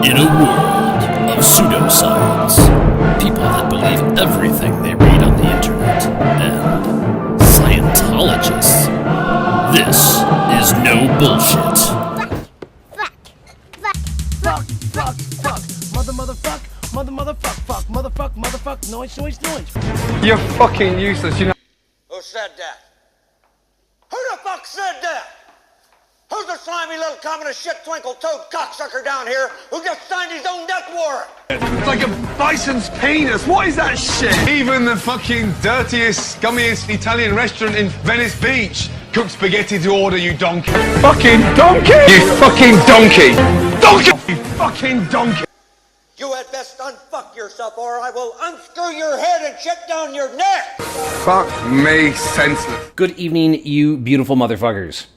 In a world of pseudoscience, people that believe everything they read on the internet, and Scientologists, this is no bullshit. Motherfuck, noise. You're fucking useless, you know. Who said that? Who the fuck said that? Who's the slimy little communist shit twinkle-toed cocksucker down here who just signed his own death warrant? It's like a bison's penis. What is that shit? Even the fucking dirtiest, scummiest Italian restaurant in Venice Beach cooks spaghetti to order, you donkey. Fucking donkey! You fucking donkey! Donkey! You fucking donkey! You had best unfuck yourself or I will unscrew your head and shit down your neck! Fuck me senseless. Good evening, you beautiful motherfuckers.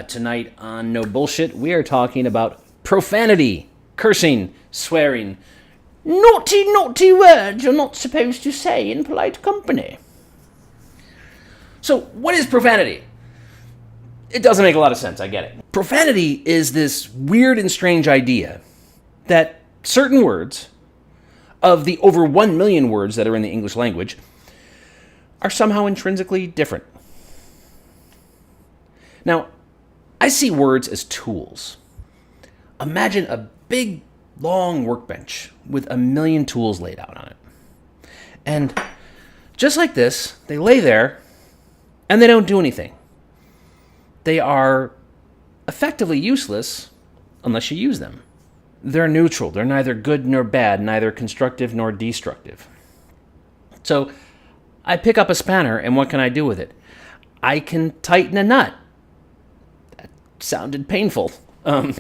Tonight on No Bullshit, we are talking about profanity, cursing, swearing, naughty words you're not supposed to say in polite company. So, what is profanity? It doesn't make a lot of sense, I get it. Profanity is this weird and strange idea that certain words, of the over 1 million words that are in the English language, are somehow intrinsically different. Now, I see words as tools. Imagine a big, long workbench with 1 million tools laid out on it. And just like this, they lay there, and they don't do anything. They are effectively useless unless you use them. They're neutral. They're neither good nor bad, neither constructive nor destructive. So, I pick up a spanner, and what can I do with it? I can tighten a nut. That sounded painful. I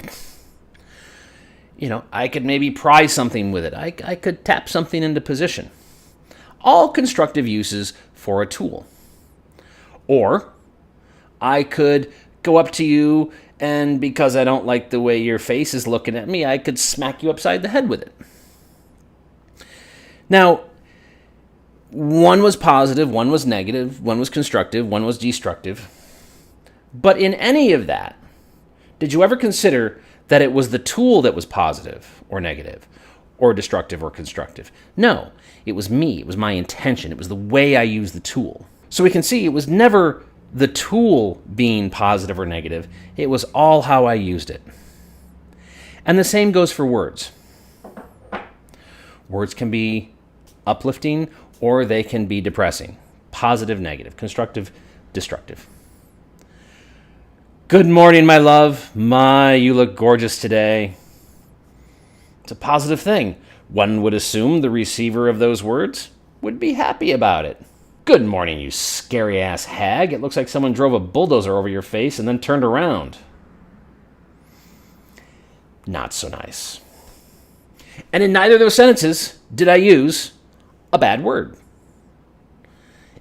could maybe pry something with it. I could tap something into position. All constructive uses for a tool. Or, I could go up to you, and because I don't like the way your face is looking at me, I could smack you upside the head with it. Now, one was positive, one was negative, one was constructive, one was destructive. But in any of that, did you ever consider that it was the tool that was positive or negative or destructive or constructive? No, it was me. It was my intention. It was the way I used the tool. So we can see it was never the tool being positive or negative. It was all how I used it. And the same goes for words. Words can be uplifting or they can be depressing. Positive, negative, constructive, destructive. Good morning, my love. You look gorgeous today. It's a positive thing. One would assume the receiver of those words would be happy about it. Good morning, you scary-ass hag. It looks like someone drove a bulldozer over your face and then turned around. Not so nice. And in neither of those sentences did I use a bad word.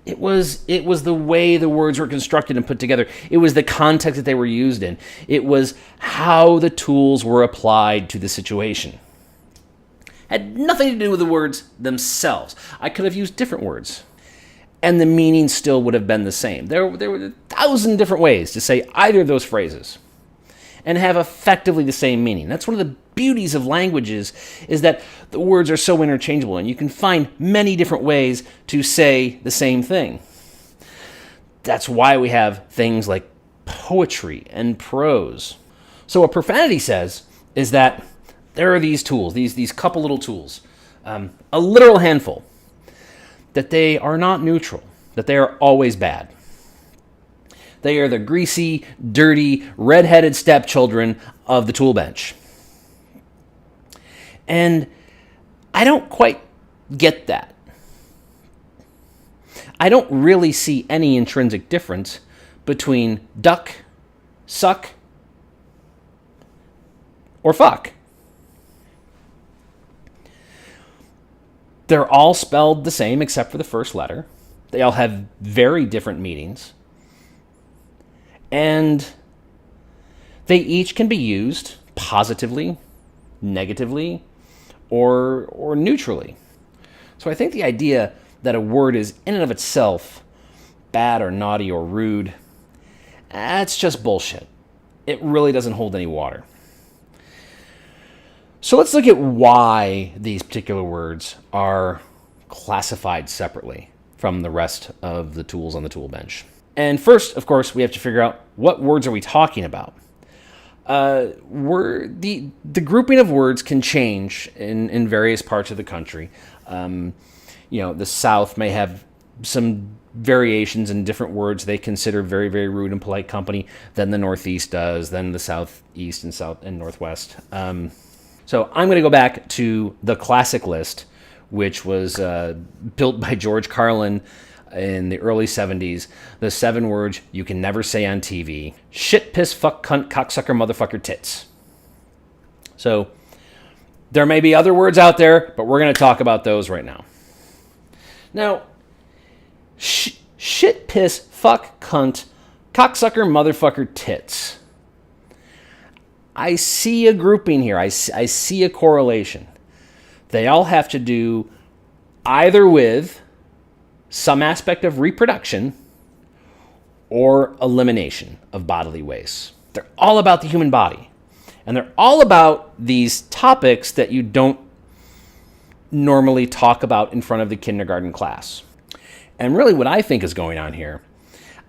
It was the way the words were constructed and put together. It was the context that they were used in. It was how the tools were applied to the situation. Had nothing to do with the words themselves. I could have used different words, and the meaning still would have been the same. There were 1,000 different ways to say either of those phrases and have effectively the same meaning. That's one of the beauties of languages, is that the words are so interchangeable, and you can find many different ways to say the same thing. That's why we have things like poetry and prose. So what profanity says is that there are these tools, these couple little tools, a literal handful, that they are not neutral, that they are always bad. They are the greasy, dirty, red-headed stepchildren of the tool bench. And I don't quite get that. I don't really see any intrinsic difference between duck, suck, or fuck. They're all spelled the same except for the first letter. They all have very different meanings. And they each can be used positively, negatively, or neutrally. So I think the idea that a word is in and of itself bad or naughty or rude, that's just bullshit. It really doesn't hold any water. So let's look at why these particular words are classified separately from the rest of the tools on the tool bench. And first, of course, we have to figure out what words are we talking about. The grouping of words can change in various parts of the country. The South may have some variations in different words they consider very, very rude and polite company than the Northeast does, than the Southeast and Northwest. So I'm going to go back to the classic list, which was built by George Carlin in the early 70s. The 7 words you can never say on TV: shit, piss, fuck, cunt, cocksucker, motherfucker, tits. So there may be other words out there, but we're going to talk about those right now. Now, shit, piss, fuck, cunt, cocksucker, motherfucker, tits. I see a grouping here. I see a correlation. They all have to do either with some aspect of reproduction or elimination of bodily waste. They're all about the human body. And they're all about these topics that you don't normally talk about in front of the kindergarten class. And really what I think is going on here,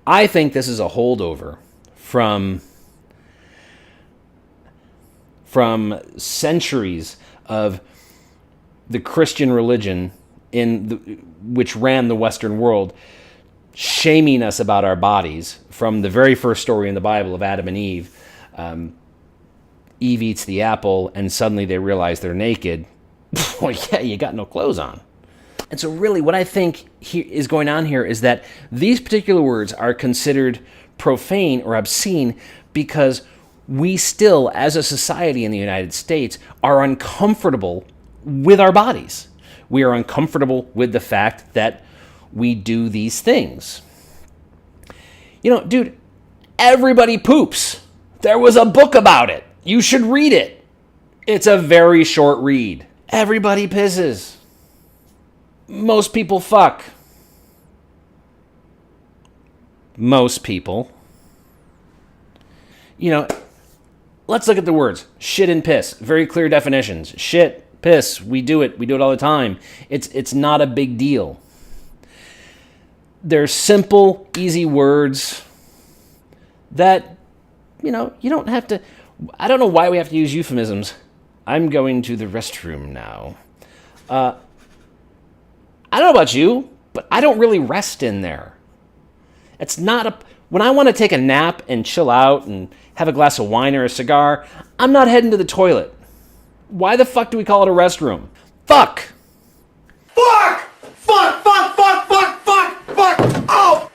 I think this is a holdover from centuries of the Christian religion which ran the Western world, shaming us about our bodies. From the very first story in the Bible of Adam and Eve, Eve eats the apple and suddenly they realize they're naked. Well, yeah, you got no clothes on. And so really what I think is going on here is that these particular words are considered profane or obscene because we still, as a society in the United States, are uncomfortable with our bodies. We are uncomfortable with the fact that we do these things. Dude, everybody poops. There was a book about it. You should read it. It's a very short read. Everybody pisses. Most people fuck. Most people. Let's look at the words. Shit and piss. Very clear definitions. Shit, piss. We do it. We do it all the time. It's not a big deal. They're simple, easy words that, you don't have to... I don't know why we have to use euphemisms. I'm going to the restroom now. I don't know about you, but I don't really rest in there. It's not when I want to take a nap and chill out and have a glass of wine or a cigar, I'm not heading to the toilet. Why the fuck do we call it a restroom? Fuck! Fuck! Fuck, fuck, fuck, fuck, fuck, fuck! Oh!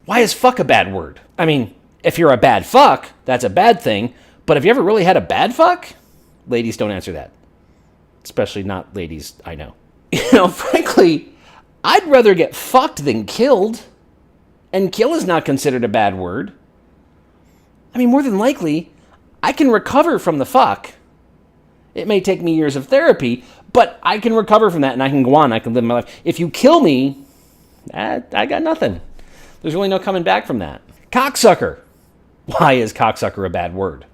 Why is fuck a bad word? I mean, if you're a bad fuck, that's a bad thing, but have you ever really had a bad fuck? Ladies, don't answer that. Especially not ladies I know. Frankly, I'd rather get fucked than killed. And kill is not considered a bad word. I mean, more than likely, I can recover from the fuck. It may take me years of therapy, but I can recover from that and I can go on. I can live my life. If you kill me, I got nothing. There's really no coming back from that. Cocksucker. Why is cocksucker a bad word?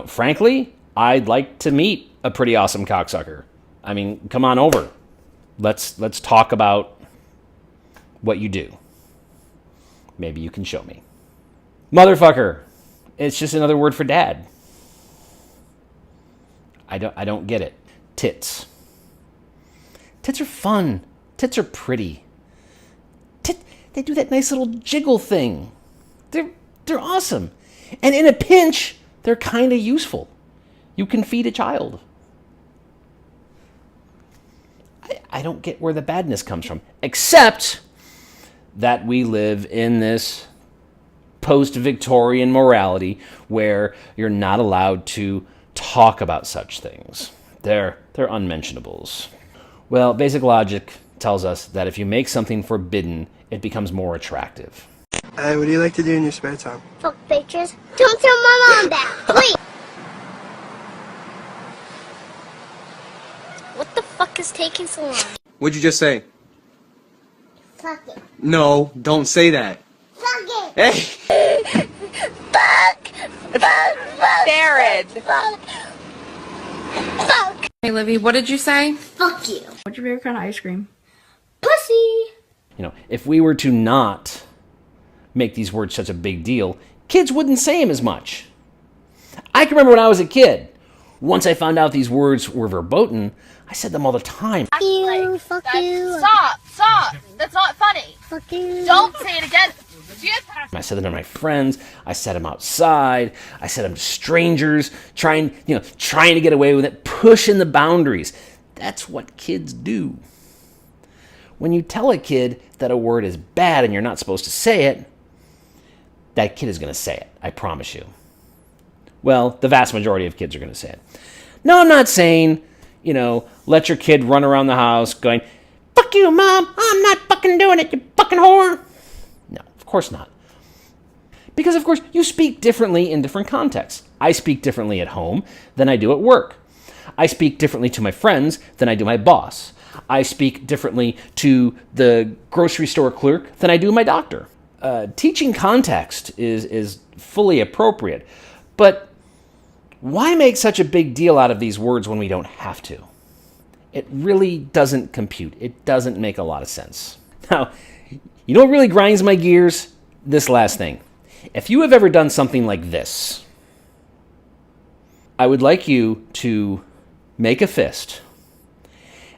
Frankly, I'd like to meet a pretty awesome cocksucker. I mean, come on over. Let's talk about what you do. Maybe you can show me. Motherfucker. It's just another word for dad. I don't get it. Tits. Tits are fun. Tits are pretty. They do that nice little jiggle thing. They're awesome. And in a pinch, they're kind of useful. You can feed a child. I don't get where the badness comes from, except that we live in this post-Victorian morality where you're not allowed to talk about such things. They're unmentionables. Well, basic logic tells us that if you make something forbidden, it becomes more attractive. What do you like to do in your spare time? Fuck bitches. Don't tell my mom that, please. What the fuck is taking so long? What'd you just say? Fuck it. No, don't say that. Hey. Jared. Fuck. Hey, Livy, what did you say? Fuck you. What's your favorite kind of ice cream? Pussy. You know, if we were to not make these words such a big deal, kids wouldn't say them as much. I can remember when I was a kid. Once I found out these words were verboten, I said them all the time. Fuck you. Fuck you. Stop. That's not funny. Fuck you. Don't say it again. I said them to my friends. I said them outside. I said them to strangers, trying to get away with it, pushing the boundaries. That's what kids do. When you tell a kid that a word is bad and you're not supposed to say it, that kid is going to say it. I promise you. Well, the vast majority of kids are going to say it. No, I'm not saying, let your kid run around the house going, "Fuck you, Mom. I'm not fucking doing it, you fucking whore." No, of course not. Because, of course, you speak differently in different contexts. I speak differently at home than I do at work. I speak differently to my friends than I do my boss. I speak differently to the grocery store clerk than I do my doctor. Teaching context is fully appropriate, but why make such a big deal out of these words when we don't have to? It really doesn't compute. It doesn't make a lot of sense. Now, you know what really grinds my gears? This last thing. If you have ever done something like this, I would like you to make a fist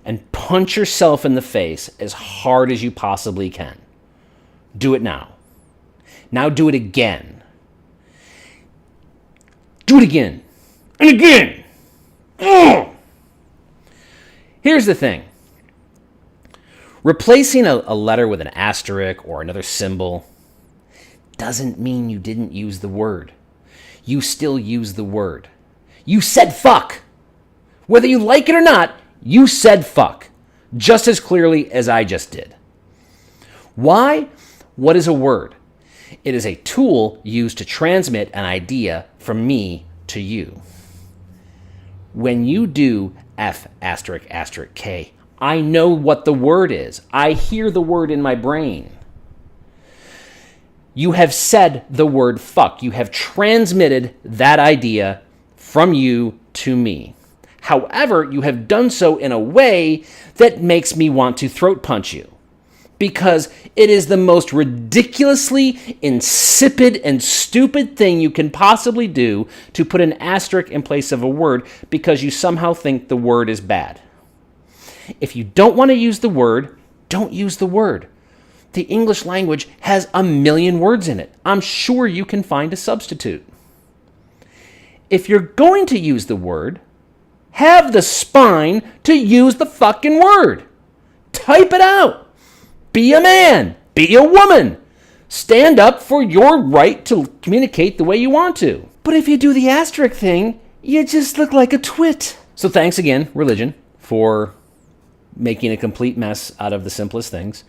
and punch yourself in the face as hard as you possibly can. Do it now. Now do it again. Do it again. And again. Ugh. Here's the thing. Replacing a letter with an asterisk or another symbol doesn't mean you didn't use the word. You still use the word. You said fuck. Whether you like it or not, you said fuck. Just as clearly as I just did. Why? What is a word? It is a tool used to transmit an idea from me to you. When you do F asterisk asterisk K, I know what the word is. I hear the word in my brain. You have said the word fuck. You have transmitted that idea from you to me. However, you have done so in a way that makes me want to throat punch you. Because it is the most ridiculously insipid and stupid thing you can possibly do to put an asterisk in place of a word because you somehow think the word is bad. If you don't want to use the word, don't use the word. The English language has 1 million words in it. I'm sure you can find a substitute. If you're going to use the word, have the spine to use the fucking word. Type it out. Be a man. Be a woman. Stand up for your right to communicate the way you want to. But if you do the asterisk thing, you just look like a twit. So thanks again, religion, for making a complete mess out of the simplest things.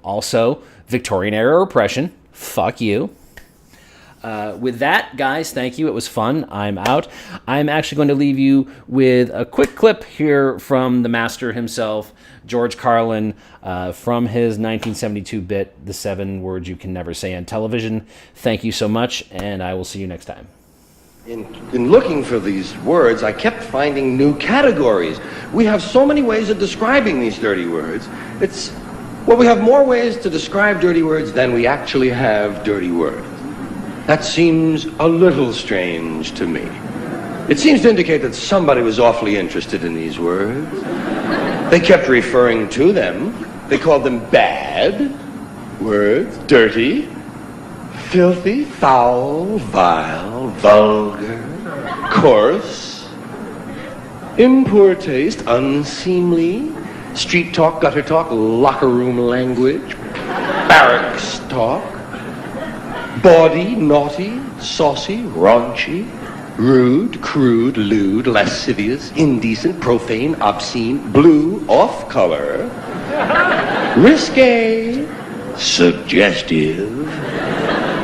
Also, Victorian era oppression. Fuck you. With that, guys, thank you. It was fun. I'm out. I'm actually going to leave you with a quick clip here from the master himself, George Carlin, from his 1972 bit, The 7 Words You Can Never Say on Television. Thank you so much, and I will see you next time. In looking for these words, I kept finding new categories. We have so many ways of describing these dirty words. We have more ways to describe dirty words than we actually have dirty words. That seems a little strange to me. It seems to indicate that somebody was awfully interested in these words. They kept referring to them. They called them bad words, dirty, filthy, foul, vile, vulgar, coarse, in poor taste, unseemly, street talk, gutter talk, locker room language, barracks talk, bawdy, naughty, saucy, raunchy, rude, crude, lewd, lascivious, indecent, profane, obscene, blue, off-color, risque, suggestive,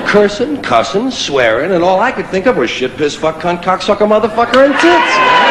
cursing, cussing, swearing, and all I could think of was shit, piss, fuck, cunt, cocksucker, motherfucker, and tits.